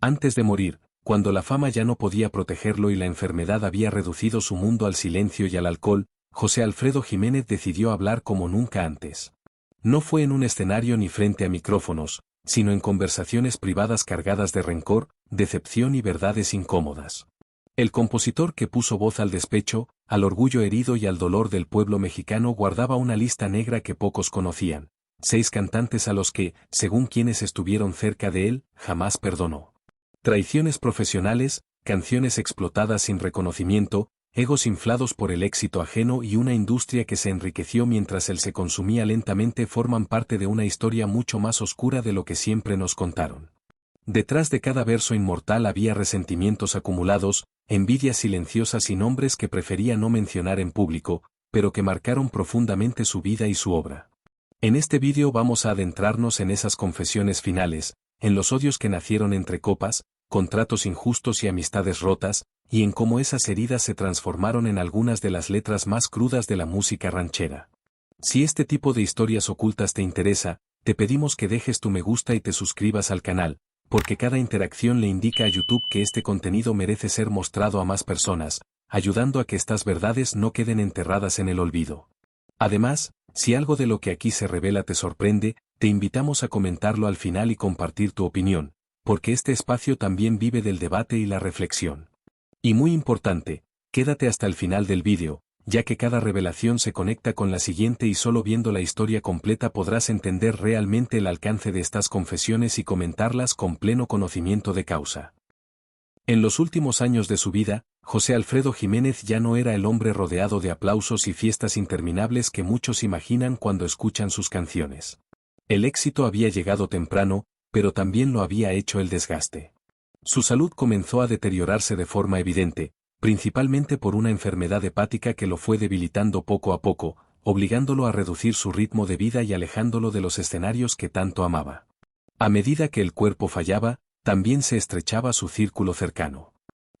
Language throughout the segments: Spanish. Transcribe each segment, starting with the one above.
Antes de morir, cuando la fama ya no podía protegerlo y la enfermedad había reducido su mundo al silencio y al alcohol, José Alfredo Jiménez decidió hablar como nunca antes. No fue en un escenario ni frente a micrófonos, sino en conversaciones privadas cargadas de rencor, decepción y verdades incómodas. El compositor que puso voz al despecho, al orgullo herido y al dolor del pueblo mexicano guardaba una lista negra que pocos conocían: 6 cantantes a los que, según quienes estuvieron cerca de él, jamás perdonó. Traiciones profesionales, canciones explotadas sin reconocimiento, egos inflados por el éxito ajeno y una industria que se enriqueció mientras él se consumía lentamente forman parte de una historia mucho más oscura de lo que siempre nos contaron. Detrás de cada verso inmortal había resentimientos acumulados, envidias silenciosas y nombres que prefería no mencionar en público, pero que marcaron profundamente su vida y su obra. En este vídeo vamos a adentrarnos en esas confesiones finales, en los odios que nacieron entre copas, contratos injustos y amistades rotas, y en cómo esas heridas se transformaron en algunas de las letras más crudas de la música ranchera. Si este tipo de historias ocultas te interesa, te pedimos que dejes tu me gusta y te suscribas al canal, porque cada interacción le indica a YouTube que este contenido merece ser mostrado a más personas, ayudando a que estas verdades no queden enterradas en el olvido. Además, si algo de lo que aquí se revela te sorprende, te invitamos a comentarlo al final y compartir tu opinión, porque este espacio también vive del debate y la reflexión. Y muy importante, quédate hasta el final del vídeo, ya que cada revelación se conecta con la siguiente y solo viendo la historia completa podrás entender realmente el alcance de estas confesiones y comentarlas con pleno conocimiento de causa. En los últimos años de su vida, José Alfredo Jiménez ya no era el hombre rodeado de aplausos y fiestas interminables que muchos imaginan cuando escuchan sus canciones. El éxito había llegado temprano, pero también lo había hecho el desgaste. Su salud comenzó a deteriorarse de forma evidente, principalmente por una enfermedad hepática que lo fue debilitando poco a poco, obligándolo a reducir su ritmo de vida y alejándolo de los escenarios que tanto amaba. A medida que el cuerpo fallaba, también se estrechaba su círculo cercano.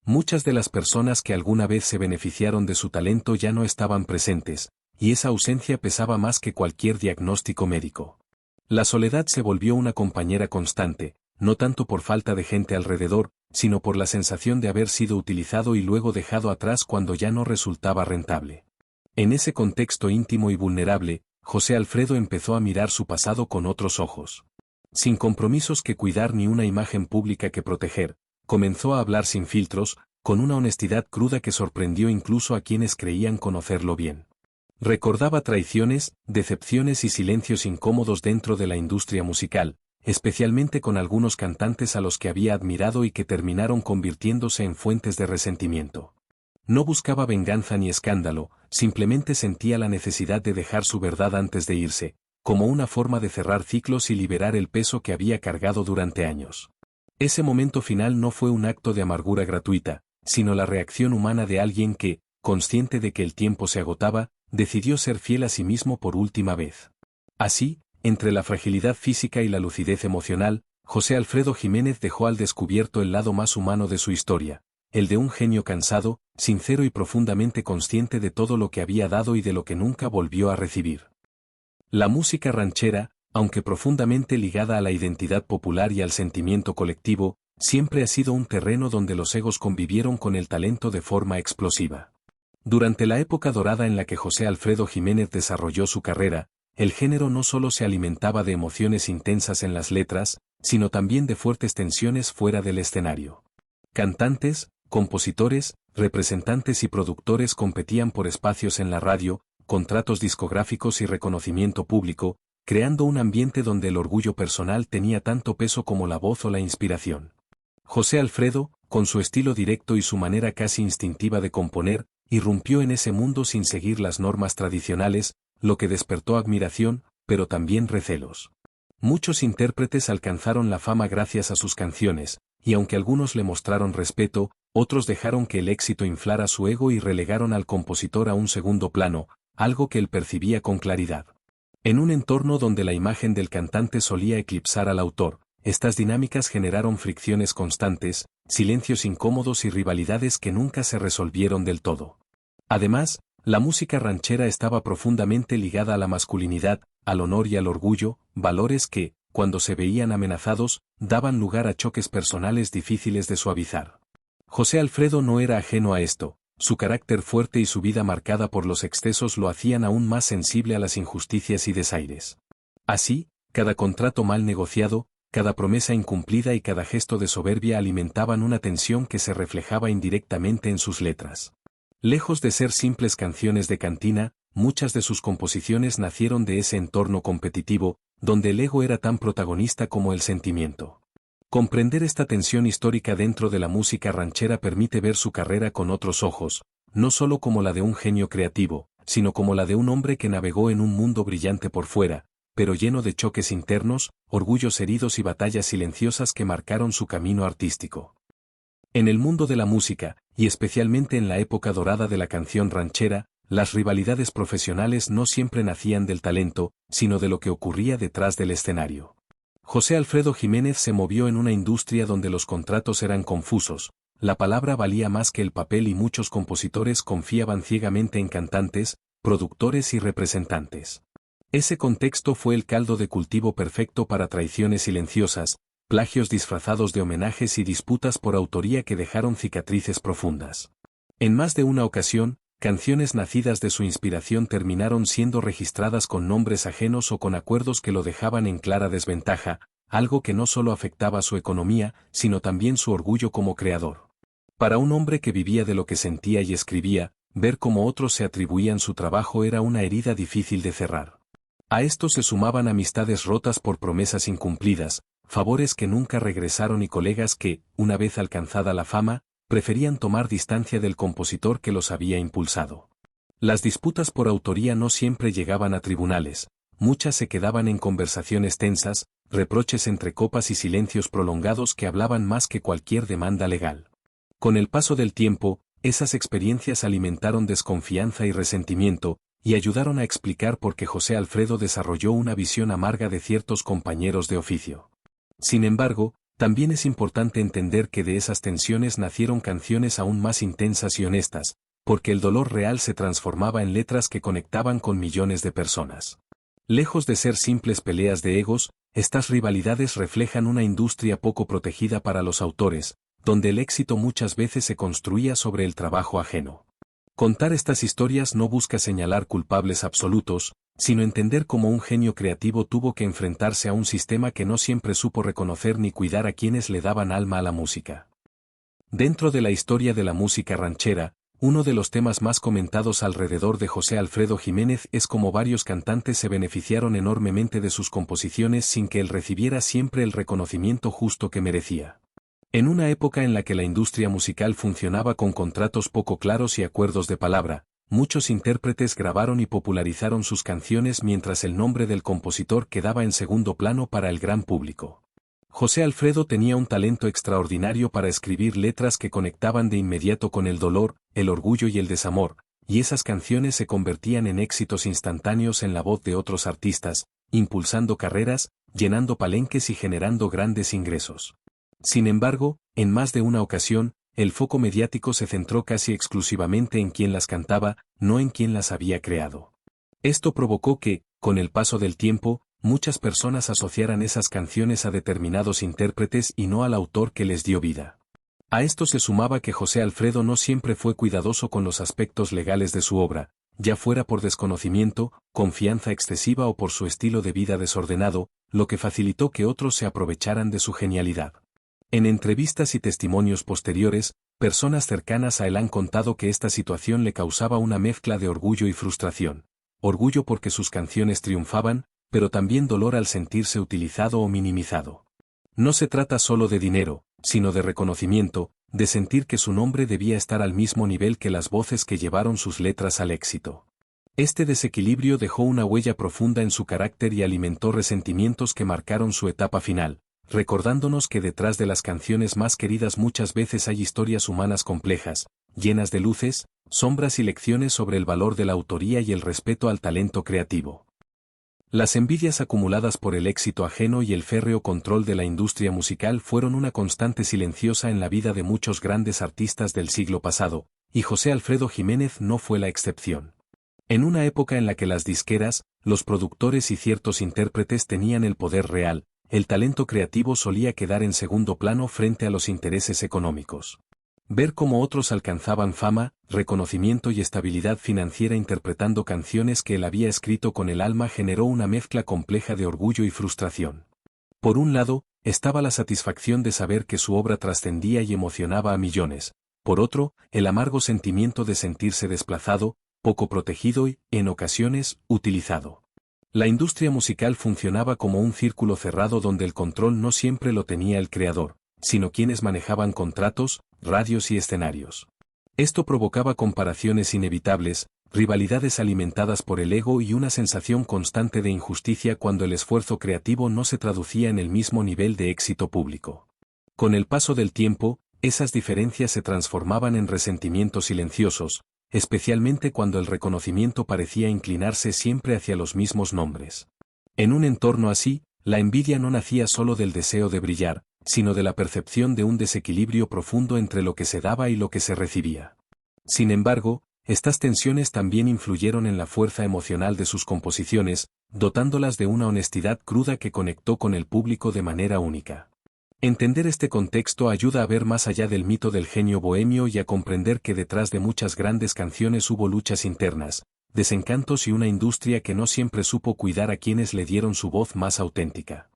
Muchas de las personas que alguna vez se beneficiaron de su talento ya no estaban presentes, y esa ausencia pesaba más que cualquier diagnóstico médico. La soledad se volvió una compañera constante, no tanto por falta de gente alrededor, sino por la sensación de haber sido utilizado y luego dejado atrás cuando ya no resultaba rentable. En ese contexto íntimo y vulnerable, José Alfredo empezó a mirar su pasado con otros ojos. Sin compromisos que cuidar ni una imagen pública que proteger, comenzó a hablar sin filtros, con una honestidad cruda que sorprendió incluso a quienes creían conocerlo bien. Recordaba traiciones, decepciones y silencios incómodos dentro de la industria musical, especialmente con algunos cantantes a los que había admirado y que terminaron convirtiéndose en fuentes de resentimiento. No buscaba venganza ni escándalo, simplemente sentía la necesidad de dejar su verdad antes de irse, como una forma de cerrar ciclos y liberar el peso que había cargado durante años. Ese momento final no fue un acto de amargura gratuita, sino la reacción humana de alguien que, consciente de que el tiempo se agotaba, decidió ser fiel a sí mismo por última vez. Así, entre la fragilidad física y la lucidez emocional, José Alfredo Jiménez dejó al descubierto el lado más humano de su historia, el de un genio cansado, sincero y profundamente consciente de todo lo que había dado y de lo que nunca volvió a recibir. La música ranchera, aunque profundamente ligada a la identidad popular y al sentimiento colectivo, siempre ha sido un terreno donde los egos convivieron con el talento de forma explosiva. Durante la época dorada en la que José Alfredo Jiménez desarrolló su carrera, el género no solo se alimentaba de emociones intensas en las letras, sino también de fuertes tensiones fuera del escenario. Cantantes, compositores, representantes y productores competían por espacios en la radio, contratos discográficos y reconocimiento público, creando un ambiente donde el orgullo personal tenía tanto peso como la voz o la inspiración. José Alfredo, con su estilo directo y su manera casi instintiva de componer, irrumpió en ese mundo sin seguir las normas tradicionales, lo que despertó admiración, pero también recelos. Muchos intérpretes alcanzaron la fama gracias a sus canciones, y aunque algunos le mostraron respeto, otros dejaron que el éxito inflara su ego y relegaron al compositor a un segundo plano, algo que él percibía con claridad. En un entorno donde la imagen del cantante solía eclipsar al autor, estas dinámicas generaron fricciones constantes, silencios incómodos y rivalidades que nunca se resolvieron del todo. Además, la música ranchera estaba profundamente ligada a la masculinidad, al honor y al orgullo, valores que, cuando se veían amenazados, daban lugar a choques personales difíciles de suavizar. José Alfredo no era ajeno a esto, su carácter fuerte y su vida marcada por los excesos lo hacían aún más sensible a las injusticias y desaires. Así, cada contrato mal negociado, cada promesa incumplida y cada gesto de soberbia alimentaban una tensión que se reflejaba indirectamente en sus letras. Lejos de ser simples canciones de cantina, muchas de sus composiciones nacieron de ese entorno competitivo, donde el ego era tan protagonista como el sentimiento. Comprender esta tensión histórica dentro de la música ranchera permite ver su carrera con otros ojos, no solo como la de un genio creativo, sino como la de un hombre que navegó en un mundo brillante por fuera, pero lleno de choques internos, orgullos heridos y batallas silenciosas que marcaron su camino artístico. En el mundo de la música, y especialmente en la época dorada de la canción ranchera, las rivalidades profesionales no siempre nacían del talento, sino de lo que ocurría detrás del escenario. José Alfredo Jiménez se movió en una industria donde los contratos eran confusos, la palabra valía más que el papel y muchos compositores confiaban ciegamente en cantantes, productores y representantes. Ese contexto fue el caldo de cultivo perfecto para traiciones silenciosas, plagios disfrazados de homenajes y disputas por autoría que dejaron cicatrices profundas. En más de una ocasión, canciones nacidas de su inspiración terminaron siendo registradas con nombres ajenos o con acuerdos que lo dejaban en clara desventaja, algo que no solo afectaba su economía, sino también su orgullo como creador. Para un hombre que vivía de lo que sentía y escribía, ver cómo otros se atribuían su trabajo era una herida difícil de cerrar. A esto se sumaban amistades rotas por promesas incumplidas, favores que nunca regresaron y colegas que, una vez alcanzada la fama, preferían tomar distancia del compositor que los había impulsado. Las disputas por autoría no siempre llegaban a tribunales, muchas se quedaban en conversaciones tensas, reproches entre copas y silencios prolongados que hablaban más que cualquier demanda legal. Con el paso del tiempo, esas experiencias alimentaron desconfianza y resentimiento, y ayudaron a explicar por qué José Alfredo desarrolló una visión amarga de ciertos compañeros de oficio. Sin embargo, también es importante entender que de esas tensiones nacieron canciones aún más intensas y honestas, porque el dolor real se transformaba en letras que conectaban con millones de personas. Lejos de ser simples peleas de egos, estas rivalidades reflejan una industria poco protegida para los autores, donde el éxito muchas veces se construía sobre el trabajo ajeno. Contar estas historias no busca señalar culpables absolutos, sino entender cómo un genio creativo tuvo que enfrentarse a un sistema que no siempre supo reconocer ni cuidar a quienes le daban alma a la música. Dentro de la historia de la música ranchera, uno de los temas más comentados alrededor de José Alfredo Jiménez es cómo varios cantantes se beneficiaron enormemente de sus composiciones sin que él recibiera siempre el reconocimiento justo que merecía. En una época en la que la industria musical funcionaba con contratos poco claros y acuerdos de palabra, muchos intérpretes grabaron y popularizaron sus canciones mientras el nombre del compositor quedaba en segundo plano para el gran público. José Alfredo tenía un talento extraordinario para escribir letras que conectaban de inmediato con el dolor, el orgullo y el desamor, y esas canciones se convertían en éxitos instantáneos en la voz de otros artistas, impulsando carreras, llenando palenques y generando grandes ingresos. Sin embargo, en más de una ocasión, el foco mediático se centró casi exclusivamente en quien las cantaba, no en quien las había creado. Esto provocó que, con el paso del tiempo, muchas personas asociaran esas canciones a determinados intérpretes y no al autor que les dio vida. A esto se sumaba que José Alfredo no siempre fue cuidadoso con los aspectos legales de su obra, ya fuera por desconocimiento, confianza excesiva o por su estilo de vida desordenado, lo que facilitó que otros se aprovecharan de su genialidad. En entrevistas y testimonios posteriores, personas cercanas a él han contado que esta situación le causaba una mezcla de orgullo y frustración. Orgullo porque sus canciones triunfaban, pero también dolor al sentirse utilizado o minimizado. No se trata solo de dinero, sino de reconocimiento, de sentir que su nombre debía estar al mismo nivel que las voces que llevaron sus letras al éxito. Este desequilibrio dejó una huella profunda en su carácter y alimentó resentimientos que marcaron su etapa final, recordándonos que detrás de las canciones más queridas muchas veces hay historias humanas complejas, llenas de luces, sombras y lecciones sobre el valor de la autoría y el respeto al talento creativo. Las envidias acumuladas por el éxito ajeno y el férreo control de la industria musical fueron una constante silenciosa en la vida de muchos grandes artistas del siglo pasado, y José Alfredo Jiménez no fue la excepción. En una época en la que las disqueras, los productores y ciertos intérpretes tenían el poder real, el talento creativo solía quedar en segundo plano frente a los intereses económicos. Ver cómo otros alcanzaban fama, reconocimiento y estabilidad financiera interpretando canciones que él había escrito con el alma generó una mezcla compleja de orgullo y frustración. Por un lado, estaba la satisfacción de saber que su obra trascendía y emocionaba a millones. Por otro, el amargo sentimiento de sentirse desplazado, poco protegido y, en ocasiones, utilizado. La industria musical funcionaba como un círculo cerrado donde el control no siempre lo tenía el creador, sino quienes manejaban contratos, radios y escenarios. Esto provocaba comparaciones inevitables, rivalidades alimentadas por el ego y una sensación constante de injusticia cuando el esfuerzo creativo no se traducía en el mismo nivel de éxito público. Con el paso del tiempo, esas diferencias se transformaban en resentimientos silenciosos, especialmente cuando el reconocimiento parecía inclinarse siempre hacia los mismos nombres. En un entorno así, la envidia no nacía solo del deseo de brillar, sino de la percepción de un desequilibrio profundo entre lo que se daba y lo que se recibía. Sin embargo, estas tensiones también influyeron en la fuerza emocional de sus composiciones, dotándolas de una honestidad cruda que conectó con el público de manera única. Entender este contexto ayuda a ver más allá del mito del genio bohemio y a comprender que detrás de muchas grandes canciones hubo luchas internas, desencantos y una industria que no siempre supo cuidar a quienes le dieron su voz más auténtica.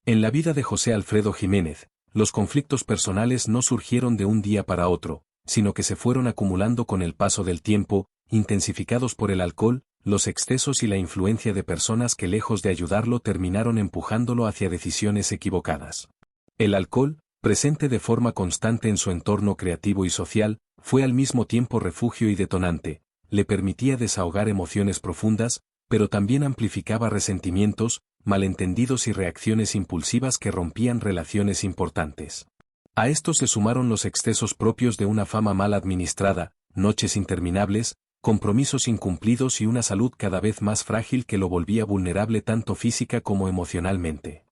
En la vida de José Alfredo Jiménez, los conflictos personales no surgieron de un día para otro, sino que se fueron acumulando con el paso del tiempo, intensificados por el alcohol, los excesos y la influencia de personas que lejos de ayudarlo terminaron empujándolo hacia decisiones equivocadas. El alcohol, presente de forma constante en su entorno creativo y social, fue al mismo tiempo refugio y detonante, le permitía desahogar emociones profundas, pero también amplificaba resentimientos, malentendidos y reacciones impulsivas que rompían relaciones importantes. A esto se sumaron los excesos propios de una fama mal administrada, noches interminables, compromisos incumplidos y una salud cada vez más frágil que lo volvía vulnerable tanto física como emocionalmente.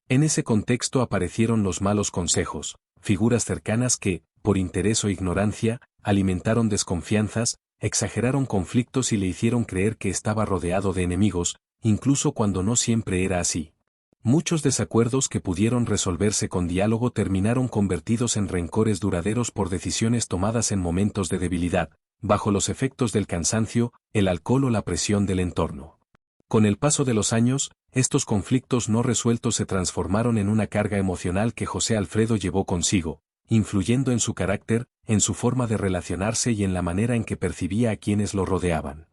En ese contexto aparecieron los malos consejos, figuras cercanas que, por interés o ignorancia, alimentaron desconfianzas, exageraron conflictos y le hicieron creer que estaba rodeado de enemigos, incluso cuando no siempre era así. Muchos desacuerdos que pudieron resolverse con diálogo terminaron convertidos en rencores duraderos por decisiones tomadas en momentos de debilidad, bajo los efectos del cansancio, el alcohol o la presión del entorno. Con el paso de los años, estos conflictos no resueltos se transformaron en una carga emocional que José Alfredo llevó consigo, influyendo en su carácter, en su forma de relacionarse y en la manera en que percibía a quienes lo rodeaban.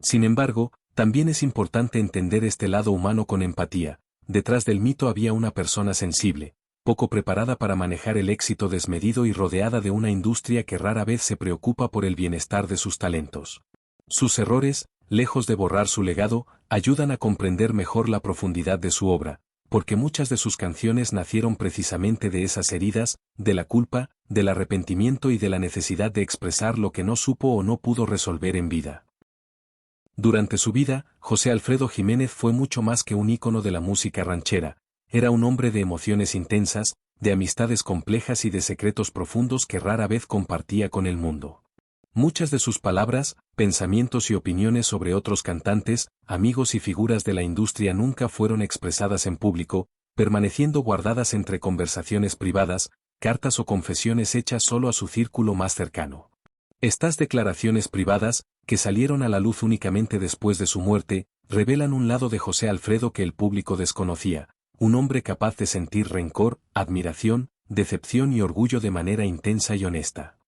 Sin embargo, también es importante entender este lado humano con empatía. Detrás del mito había una persona sensible, poco preparada para manejar el éxito desmedido y rodeada de una industria que rara vez se preocupa por el bienestar de sus talentos. Sus errores, lejos de borrar su legado, ayudan a comprender mejor la profundidad de su obra, porque muchas de sus canciones nacieron precisamente de esas heridas, de la culpa, del arrepentimiento y de la necesidad de expresar lo que no supo o no pudo resolver en vida. Durante su vida, José Alfredo Jiménez fue mucho más que un ícono de la música ranchera, era un hombre de emociones intensas, de amistades complejas y de secretos profundos que rara vez compartía con el mundo. Muchas de sus palabras, pensamientos y opiniones sobre otros cantantes, amigos y figuras de la industria nunca fueron expresadas en público, permaneciendo guardadas entre conversaciones privadas, cartas o confesiones hechas solo a su círculo más cercano. Estas declaraciones privadas, que salieron a la luz únicamente después de su muerte, revelan un lado de José Alfredo que el público desconocía, un hombre capaz de sentir rencor, admiración, decepción y orgullo de manera intensa y honesta.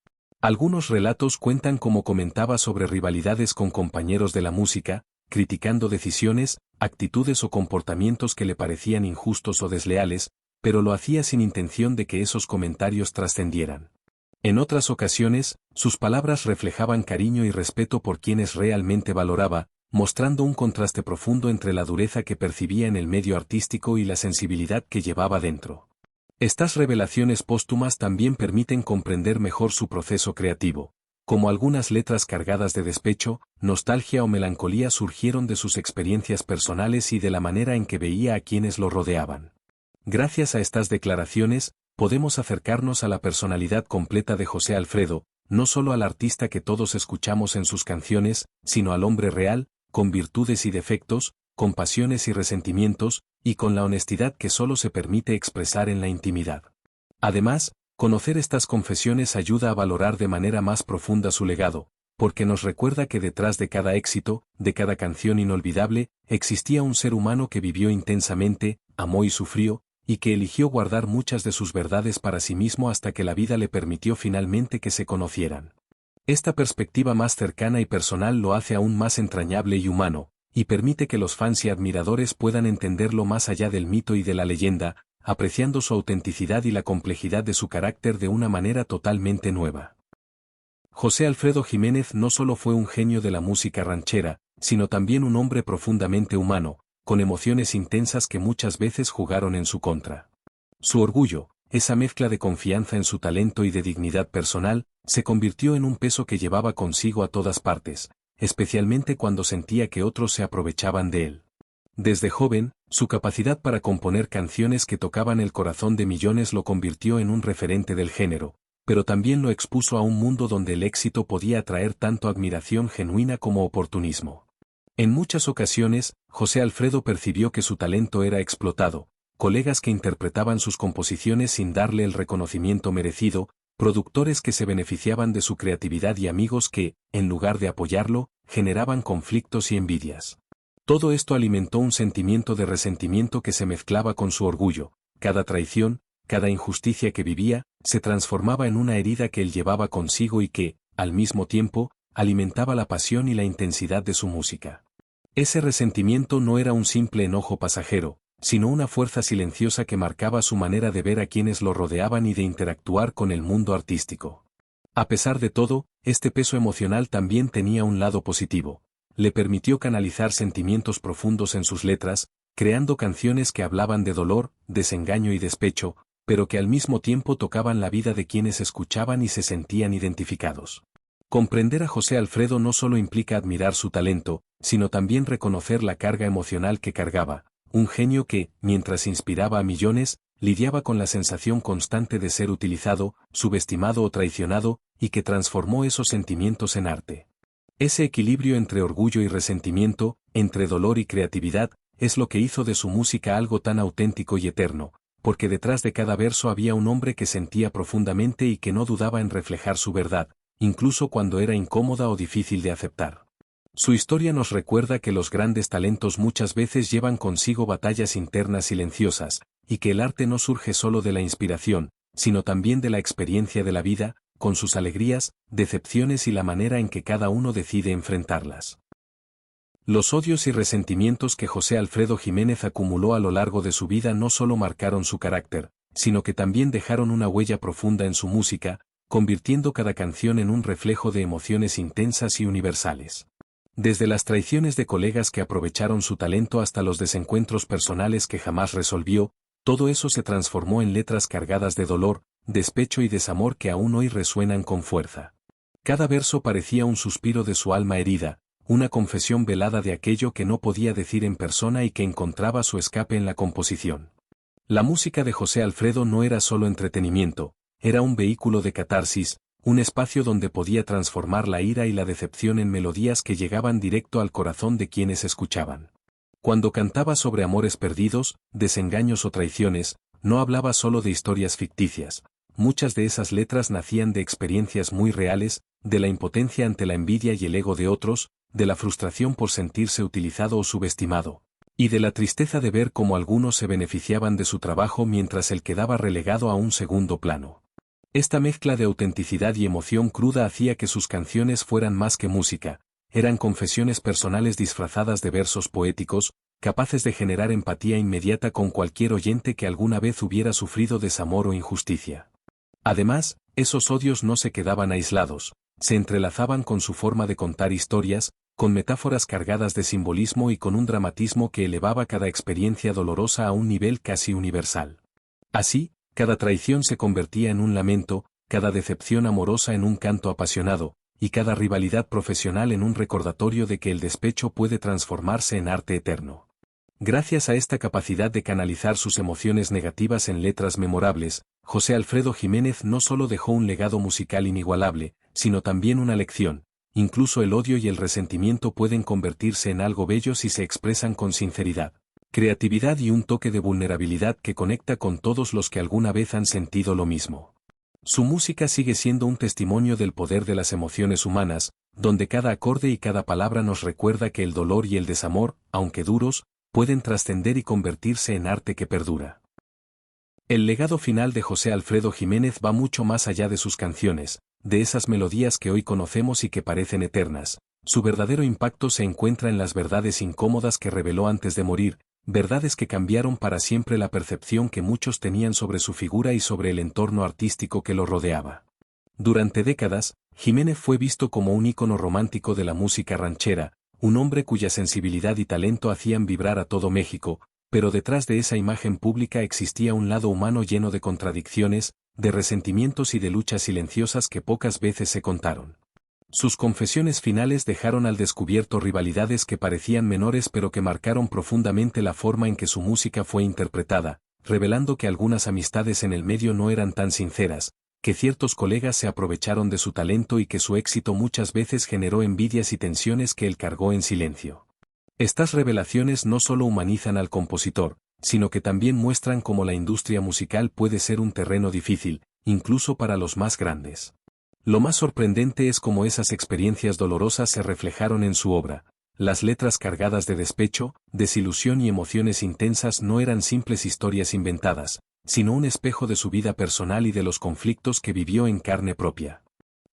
Algunos relatos cuentan cómo comentaba sobre rivalidades con compañeros de la música, criticando decisiones, actitudes o comportamientos que le parecían injustos o desleales, pero lo hacía sin intención de que esos comentarios trascendieran. En otras ocasiones, sus palabras reflejaban cariño y respeto por quienes realmente valoraba, mostrando un contraste profundo entre la dureza que percibía en el medio artístico y la sensibilidad que llevaba dentro. Estas revelaciones póstumas también permiten comprender mejor su proceso creativo, como algunas letras cargadas de despecho, nostalgia o melancolía surgieron de sus experiencias personales y de la manera en que veía a quienes lo rodeaban. Gracias a estas declaraciones, podemos acercarnos a la personalidad completa de José Alfredo, no solo al artista que todos escuchamos en sus canciones, sino al hombre real, con virtudes y defectos, con pasiones y resentimientos, y con la honestidad que solo se permite expresar en la intimidad. Además, conocer estas confesiones ayuda a valorar de manera más profunda su legado, porque nos recuerda que detrás de cada éxito, de cada canción inolvidable, existía un ser humano que vivió intensamente, amó y sufrió, y que eligió guardar muchas de sus verdades para sí mismo hasta que la vida le permitió finalmente que se conocieran. Esta perspectiva más cercana y personal lo hace aún más entrañable y humano, y permite que los fans y admiradores puedan entenderlo más allá del mito y de la leyenda, apreciando su autenticidad y la complejidad de su carácter de una manera totalmente nueva. José Alfredo Jiménez no solo fue un genio de la música ranchera, sino también un hombre profundamente humano, con emociones intensas que muchas veces jugaron en su contra. Su orgullo, esa mezcla de confianza en su talento y de dignidad personal, se convirtió en un peso que llevaba consigo a todas partes, especialmente cuando sentía que otros se aprovechaban de él. Desde joven, su capacidad para componer canciones que tocaban el corazón de millones lo convirtió en un referente del género, pero también lo expuso a un mundo donde el éxito podía atraer tanto admiración genuina como oportunismo. En muchas ocasiones, José Alfredo percibió que su talento era explotado, colegas que interpretaban sus composiciones sin darle el reconocimiento merecido, productores que se beneficiaban de su creatividad y amigos que, en lugar de apoyarlo, generaban conflictos y envidias. Todo esto alimentó un sentimiento de resentimiento que se mezclaba con su orgullo. Cada traición, cada injusticia que vivía, se transformaba en una herida que él llevaba consigo y que, al mismo tiempo, alimentaba la pasión y la intensidad de su música. Ese resentimiento no era un simple enojo pasajero, sino una fuerza silenciosa que marcaba su manera de ver a quienes lo rodeaban y de interactuar con el mundo artístico. A pesar de todo, este peso emocional también tenía un lado positivo. Le permitió canalizar sentimientos profundos en sus letras, creando canciones que hablaban de dolor, desengaño y despecho, pero que al mismo tiempo tocaban la vida de quienes escuchaban y se sentían identificados. Comprender a José Alfredo no solo implica admirar su talento, sino también reconocer la carga emocional que cargaba, un genio que, mientras inspiraba a millones, lidiaba con la sensación constante de ser utilizado, subestimado o traicionado, y que transformó esos sentimientos en arte. Ese equilibrio entre orgullo y resentimiento, entre dolor y creatividad, es lo que hizo de su música algo tan auténtico y eterno, porque detrás de cada verso había un hombre que sentía profundamente y que no dudaba en reflejar su verdad, incluso cuando era incómoda o difícil de aceptar. Su historia nos recuerda que los grandes talentos muchas veces llevan consigo batallas internas silenciosas, y que el arte no surge solo de la inspiración, sino también de la experiencia de la vida, con sus alegrías, decepciones y la manera en que cada uno decide enfrentarlas. Los odios y resentimientos que José Alfredo Jiménez acumuló a lo largo de su vida no solo marcaron su carácter, sino que también dejaron una huella profunda en su música, convirtiendo cada canción en un reflejo de emociones intensas y universales. Desde las traiciones de colegas que aprovecharon su talento hasta los desencuentros personales que jamás resolvió, todo eso se transformó en letras cargadas de dolor, despecho y desamor que aún hoy resuenan con fuerza. Cada verso parecía un suspiro de su alma herida, una confesión velada de aquello que no podía decir en persona y que encontraba su escape en la composición. La música de José Alfredo no era solo entretenimiento, era un vehículo de catarsis, un espacio donde podía transformar la ira y la decepción en melodías que llegaban directo al corazón de quienes escuchaban. Cuando cantaba sobre amores perdidos, desengaños o traiciones, no hablaba solo de historias ficticias. Muchas de esas letras nacían de experiencias muy reales, de la impotencia ante la envidia y el ego de otros, de la frustración por sentirse utilizado o subestimado, y de la tristeza de ver cómo algunos se beneficiaban de su trabajo mientras él quedaba relegado a un segundo plano. Esta mezcla de autenticidad y emoción cruda hacía que sus canciones fueran más que música, eran confesiones personales disfrazadas de versos poéticos, capaces de generar empatía inmediata con cualquier oyente que alguna vez hubiera sufrido desamor o injusticia. Además, esos odios no se quedaban aislados, se entrelazaban con su forma de contar historias, con metáforas cargadas de simbolismo y con un dramatismo que elevaba cada experiencia dolorosa a un nivel casi universal. Así, cada traición se convertía en un lamento, cada decepción amorosa en un canto apasionado, y cada rivalidad profesional en un recordatorio de que el despecho puede transformarse en arte eterno. Gracias a esta capacidad de canalizar sus emociones negativas en letras memorables, José Alfredo Jiménez no solo dejó un legado musical inigualable, sino también una lección, incluso el odio y el resentimiento pueden convertirse en algo bello si se expresan con sinceridad, creatividad y un toque de vulnerabilidad que conecta con todos los que alguna vez han sentido lo mismo. Su música sigue siendo un testimonio del poder de las emociones humanas, donde cada acorde y cada palabra nos recuerda que el dolor y el desamor, aunque duros, pueden trascender y convertirse en arte que perdura. El legado final de José Alfredo Jiménez va mucho más allá de sus canciones, de esas melodías que hoy conocemos y que parecen eternas. Su verdadero impacto se encuentra en las verdades incómodas que reveló antes de morir, verdades que cambiaron para siempre la percepción que muchos tenían sobre su figura y sobre el entorno artístico que lo rodeaba. Durante décadas, Jiménez fue visto como un ícono romántico de la música ranchera, un hombre cuya sensibilidad y talento hacían vibrar a todo México, pero detrás de esa imagen pública existía un lado humano lleno de contradicciones, de resentimientos y de luchas silenciosas que pocas veces se contaron. Sus confesiones finales dejaron al descubierto rivalidades que parecían menores pero que marcaron profundamente la forma en que su música fue interpretada, revelando que algunas amistades en el medio no eran tan sinceras, que ciertos colegas se aprovecharon de su talento y que su éxito muchas veces generó envidias y tensiones que él cargó en silencio. Estas revelaciones no solo humanizan al compositor, sino que también muestran cómo la industria musical puede ser un terreno difícil, incluso para los más grandes. Lo más sorprendente es cómo esas experiencias dolorosas se reflejaron en su obra. Las letras cargadas de despecho, desilusión y emociones intensas no eran simples historias inventadas, sino un espejo de su vida personal y de los conflictos que vivió en carne propia.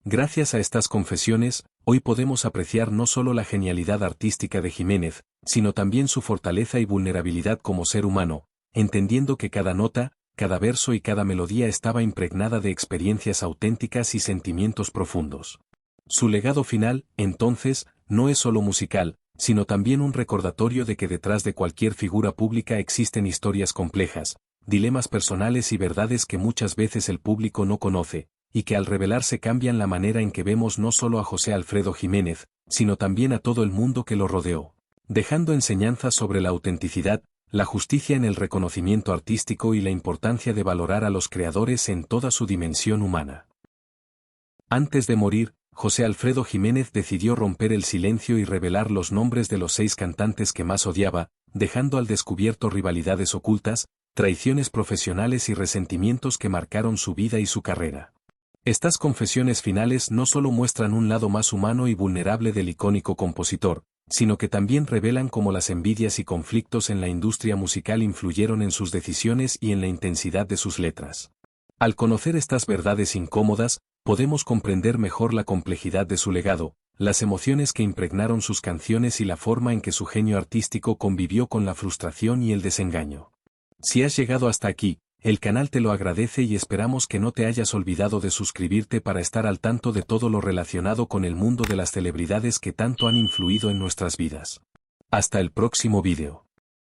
Gracias a estas confesiones, hoy podemos apreciar no solo la genialidad artística de Jiménez, sino también su fortaleza y vulnerabilidad como ser humano, entendiendo que cada nota, cada verso y cada melodía estaba impregnada de experiencias auténticas y sentimientos profundos. Su legado final, entonces, no es solo musical, sino también un recordatorio de que detrás de cualquier figura pública existen historias complejas, dilemas personales y verdades que muchas veces el público no conoce, y que al revelarse cambian la manera en que vemos no solo a José Alfredo Jiménez, sino también a todo el mundo que lo rodeó, dejando enseñanzas sobre la autenticidad, la justicia en el reconocimiento artístico y la importancia de valorar a los creadores en toda su dimensión humana. Antes de morir, José Alfredo Jiménez decidió romper el silencio y revelar los nombres de los 6 cantantes que más odiaba, dejando al descubierto rivalidades ocultas, traiciones profesionales y resentimientos que marcaron su vida y su carrera. Estas confesiones finales no solo muestran un lado más humano y vulnerable del icónico compositor, sino que también revelan cómo las envidias y conflictos en la industria musical influyeron en sus decisiones y en la intensidad de sus letras. Al conocer estas verdades incómodas, podemos comprender mejor la complejidad de su legado, las emociones que impregnaron sus canciones y la forma en que su genio artístico convivió con la frustración y el desengaño. Si has llegado hasta aquí, el canal te lo agradece y esperamos que no te hayas olvidado de suscribirte para estar al tanto de todo lo relacionado con el mundo de las celebridades que tanto han influido en nuestras vidas. Hasta el próximo vídeo.